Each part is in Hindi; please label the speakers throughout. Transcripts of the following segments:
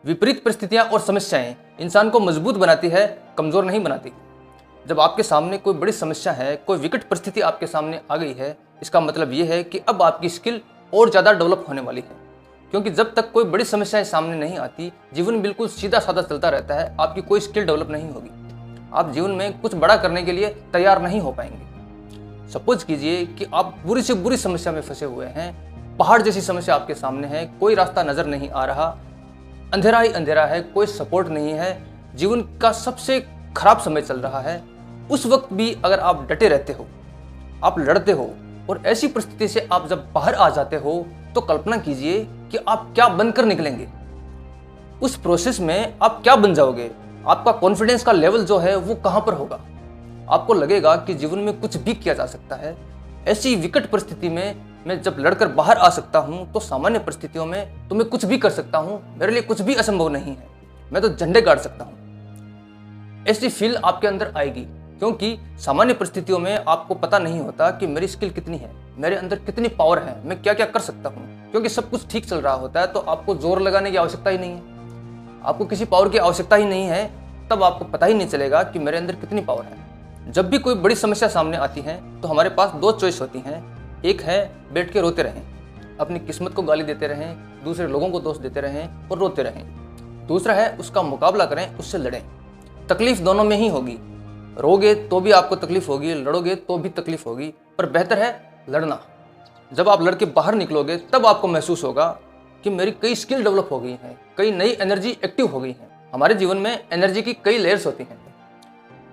Speaker 1: विपरीत परिस्थितियां और समस्याएं इंसान को मजबूत बनाती है, कमजोर नहीं बनाती। जब आपके सामने कोई बड़ी समस्या है, कोई विकट परिस्थिति आपके सामने आ गई है, इसका मतलब ये है कि अब आपकी स्किल और ज़्यादा डेवलप होने वाली है। क्योंकि जब तक कोई बड़ी समस्याएं सामने नहीं आती, जीवन बिल्कुल सीधा साधा चलता रहता है, आपकी कोई स्किल डेवलप नहीं होगी। आप जीवन में कुछ बड़ा करने के लिए तैयार नहीं हो पाएंगे। सपोज कीजिए कि आप बुरी से बुरी समस्या में फंसे हुए हैं, पहाड़ जैसी समस्या आपके सामने है, कोई रास्ता नजर नहीं आ रहा, अंधेरा ही अंधेरा है, कोई सपोर्ट नहीं है, जीवन का सबसे खराब समय चल रहा है। उस वक्त भी अगर आप डटे रहते हो, आप लड़ते हो और ऐसी परिस्थिति से आप जब बाहर आ जाते हो, तो कल्पना कीजिए कि आप क्या बनकर निकलेंगे। उस प्रोसेस में आप क्या बन जाओगे, आपका कॉन्फिडेंस का लेवल जो है वो कहां पर होगा। आपको लगेगा कि जीवन में कुछ भी किया जा सकता है। ऐसी विकट परिस्थिति में मैं जब लड़कर बाहर आ सकता हूं, तो सामान्य परिस्थितियों में तो मैं कुछ भी कर सकता हूं, मेरे लिए कुछ भी असंभव नहीं है, मैं तो झंडे गाड़ सकता हूं। ऐसी फील आपके अंदर आएगी, क्योंकि सामान्य परिस्थितियों में आपको पता नहीं होता कि मेरी स्किल कितनी है, मेरे अंदर कितनी पावर है, मैं क्या क्या कर सकता हूँ। क्योंकि सब कुछ ठीक चल रहा होता है, तो आपको जोर लगाने की आवश्यकता ही नहीं है, आपको किसी पावर की आवश्यकता ही नहीं है। तब आपको पता ही नहीं चलेगा कि मेरे अंदर कितनी पावर है। जब भी कोई बड़ी समस्या सामने आती है, तो हमारे पास दो चॉइस होती हैं। एक है बैठ के रोते रहें, अपनी किस्मत को गाली देते रहें, दूसरे लोगों को दोष देते रहें और रोते रहें। दूसरा है उसका मुकाबला करें, उससे लड़ें। तकलीफ दोनों में ही होगी, रोगे तो भी आपको तकलीफ होगी, लड़ोगे तो भी तकलीफ होगी, पर बेहतर है लड़ना। जब आप लड़के बाहर निकलोगे, तब आपको महसूस होगा कि मेरी कई स्किल डेवलप हो गई हैं, कई नई एनर्जी एक्टिव हो गई है। हमारे जीवन में एनर्जी की कई लेयर्स होती हैं।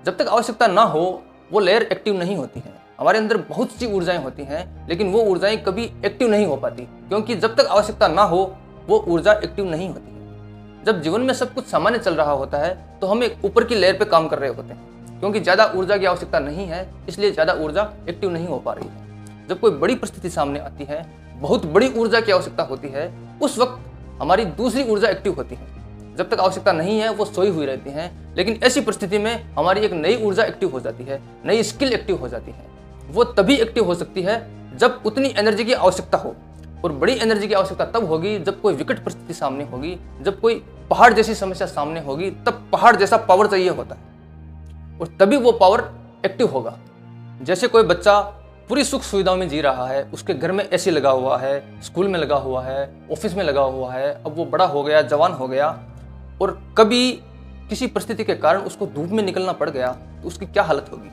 Speaker 1: जब तक आवश्यकता ना हो, वो लेयर एक्टिव नहीं होती है। हमारे अंदर बहुत सी ऊर्जाएं होती हैं, लेकिन वो ऊर्जाएं कभी एक्टिव नहीं हो पाती, क्योंकि जब तक आवश्यकता ना हो, वो ऊर्जा एक्टिव नहीं होती है। जब जीवन में सब कुछ सामान्य चल रहा होता है, तो हम एक ऊपर की लेयर पे काम कर रहे होते हैं, क्योंकि ज़्यादा ऊर्जा की आवश्यकता नहीं है, इसलिए ज़्यादा ऊर्जा एक्टिव नहीं हो पा रही है। जब कोई बड़ी परिस्थिति सामने आती है, बहुत बड़ी ऊर्जा की आवश्यकता होती है, उस वक्त हमारी दूसरी ऊर्जा एक्टिव होती है। जब तक आवश्यकता नहीं है, वो सोई हुई रहती हैं, लेकिन ऐसी परिस्थिति में हमारी एक नई ऊर्जा एक्टिव हो जाती है, नई स्किल एक्टिव हो जाती है। वो तभी एक्टिव हो सकती है जब उतनी एनर्जी की आवश्यकता हो, और बड़ी एनर्जी की आवश्यकता तब होगी जब कोई विकट परिस्थिति सामने होगी, जब कोई पहाड़ जैसी समस्या सामने होगी। तब पहाड़ जैसा पावर चाहिए होता है, और तभी वो पावर एक्टिव होगा। जैसे कोई बच्चा पूरी सुख सुविधाओं में जी रहा है, उसके घर में एसी लगा हुआ है, स्कूल में लगा हुआ है, ऑफिस में लगा हुआ है, अब वो बड़ा हो गया, जवान हो गया, और कभी किसी परिस्थिति के कारण उसको धूप में निकलना पड़ गया, तो उसकी क्या हालत होगी।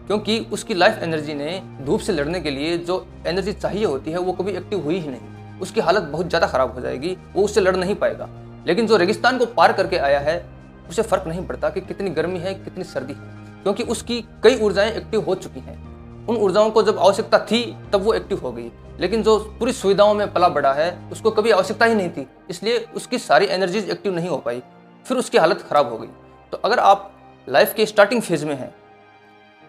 Speaker 1: क्योंकि उसकी लाइफ एनर्जी ने धूप से लड़ने के लिए जो एनर्जी चाहिए होती है, वो कभी एक्टिव हुई ही नहीं। उसकी हालत बहुत ज़्यादा खराब हो जाएगी, वो उससे लड़ नहीं पाएगा। लेकिन जो रेगिस्तान को पार करके आया है, उसे फर्क नहीं पड़ता कि कितनी गर्मी है, कितनी सर्दी है, क्योंकि उसकी कई ऊर्जाएं एक्टिव हो चुकी हैं। उन ऊर्जाओं को जब आवश्यकता थी, तब वो एक्टिव हो गई। लेकिन जो पूरी सुविधाओं में पला बड़ा है, उसको कभी आवश्यकता ही नहीं थी, इसलिए उसकी सारी एनर्जीज एक्टिव नहीं हो पाई, फिर उसकी हालत खराब हो गई। तो अगर आप लाइफ के स्टार्टिंग फेज में हैं,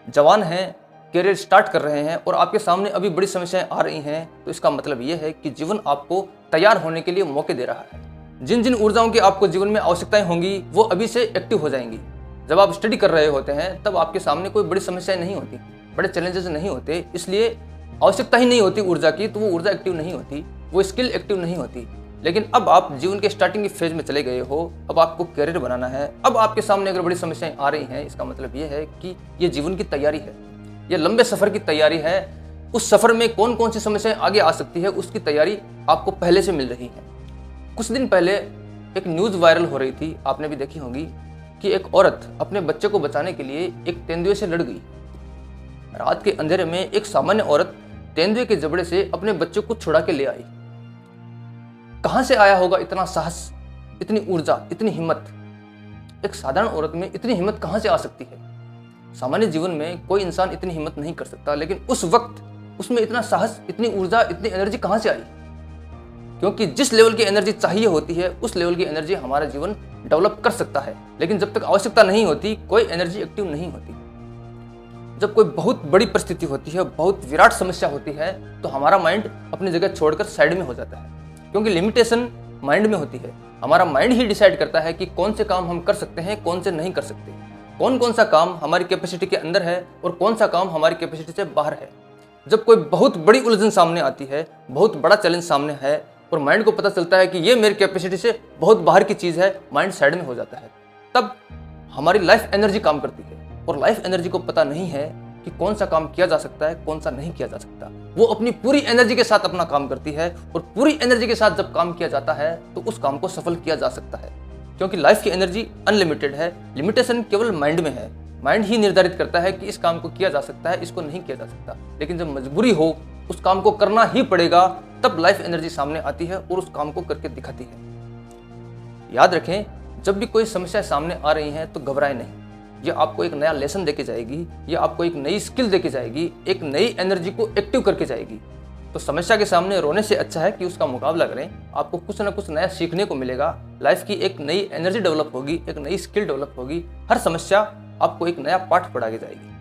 Speaker 1: जवान हैं, करियर स्टार्ट कर रहे हैं, और आपके सामने अभी बड़ी समस्याएं आ रही हैं, तो इसका मतलब ये है कि जीवन आपको तैयार होने के लिए मौके दे रहा है। जिन जिन ऊर्जाओं की आपको जीवन में आवश्यकताएं होंगी, वो अभी से एक्टिव हो जाएंगी। जब आप स्टडी कर रहे होते हैं, तब आपके सामने कोई बड़ी समस्याएं नहीं होती, बड़े चैलेंजेस नहीं होते, इसलिए आवश्यकता ही नहीं होती ऊर्जा की, तो वो ऊर्जा एक्टिव नहीं होती, वो स्किल एक्टिव नहीं होती। लेकिन अब आप जीवन के स्टार्टिंग फेज में चले गए हो, अब आपको करियर बनाना है, अब आपके सामने अगर बड़ी समस्याएं आ रही हैं, इसका मतलब ये है कि ये जीवन की तैयारी है, ये लंबे सफर की तैयारी है। उस सफर में कौन कौन सी समस्याएं आगे आ सकती है, उसकी तैयारी आपको पहले से मिल रही है। कुछ दिन पहले एक न्यूज़ वायरल हो रही थी, आपने भी देखी होगी, कि एक औरत अपने बच्चे को बचाने के लिए एक तेंदुए से लड़ गई। रात के अंधेरे में एक सामान्य औरत तेंदुए के जबड़े से अपने बच्चे को छुड़ा के ले आई। कहां से आया होगा इतना साहस, इतनी ऊर्जा, इतनी हिम्मत। एक साधारण औरत में इतनी हिम्मत कहां से आ सकती है। सामान्य जीवन में कोई इंसान इतनी हिम्मत नहीं कर सकता, लेकिन उस वक्त उसमें इतना साहस, इतनी ऊर्जा, इतनी एनर्जी कहां से आई। क्योंकि जिस लेवल की एनर्जी चाहिए होती है, उस लेवल की एनर्जी हमारा जीवन डेवलप कर सकता है। लेकिन जब तक आवश्यकता नहीं होती, कोई एनर्जी एक्टिव नहीं होती। जब कोई बहुत बड़ी परिस्थिति होती है, बहुत विराट समस्या होती है, तो हमारा माइंड अपनी जगह छोड़कर साइड में हो जाता है, क्योंकि लिमिटेशन माइंड में होती है। हमारा माइंड ही डिसाइड करता है कि कौन से काम हम कर सकते हैं, कौन से नहीं कर सकते, कौन कौन सा काम हमारी कैपेसिटी के अंदर है और कौन सा काम हमारी कैपेसिटी से बाहर है। जब कोई बहुत बड़ी उलझन सामने आती है, बहुत बड़ा चैलेंज सामने है, और माइंड को पता चलता है कि ये मेरी कैपेसिटी से बहुत बाहर की चीज़ है, माइंड साइड में हो जाता है। तब हमारी लाइफ एनर्जी काम करती है, और लाइफ एनर्जी को पता नहीं है कि कौन सा काम किया जा सकता है, कौन सा नहीं किया जा सकता। वो अपनी पूरी एनर्जी के साथ अपना काम करती है, और पूरी एनर्जी के साथ जब काम किया जाता है तो उस काम को सफल किया जा सकता है, क्योंकि लाइफ की एनर्जी अनलिमिटेड है। लिमिटेशन केवल माइंड में है। माइंड ही निर्धारित करता है कि इस काम को किया जा सकता है, इसको नहीं किया जा सकता। लेकिन जब मजबूरी हो, उस काम को करना ही पड़ेगा, तब लाइफ एनर्जी सामने आती है और उस काम को करके दिखाती है। याद रखें, जब भी कोई समस्या सामने आ रही है तो घबराएं नहीं। यह आपको एक नया लेसन देके जाएगी, यह आपको एक नई स्किल देके जाएगी, एक नई एनर्जी को एक्टिव करके जाएगी। तो समस्या के सामने रोने से अच्छा है कि उसका मुकाबला करें। आपको कुछ ना कुछ नया सीखने को मिलेगा। लाइफ की एक नई एनर्जी डेवलप होगी, एक नई स्किल डेवलप होगी। हर समस्या आपको एक नया पाठ पढ़ा के जाएगी।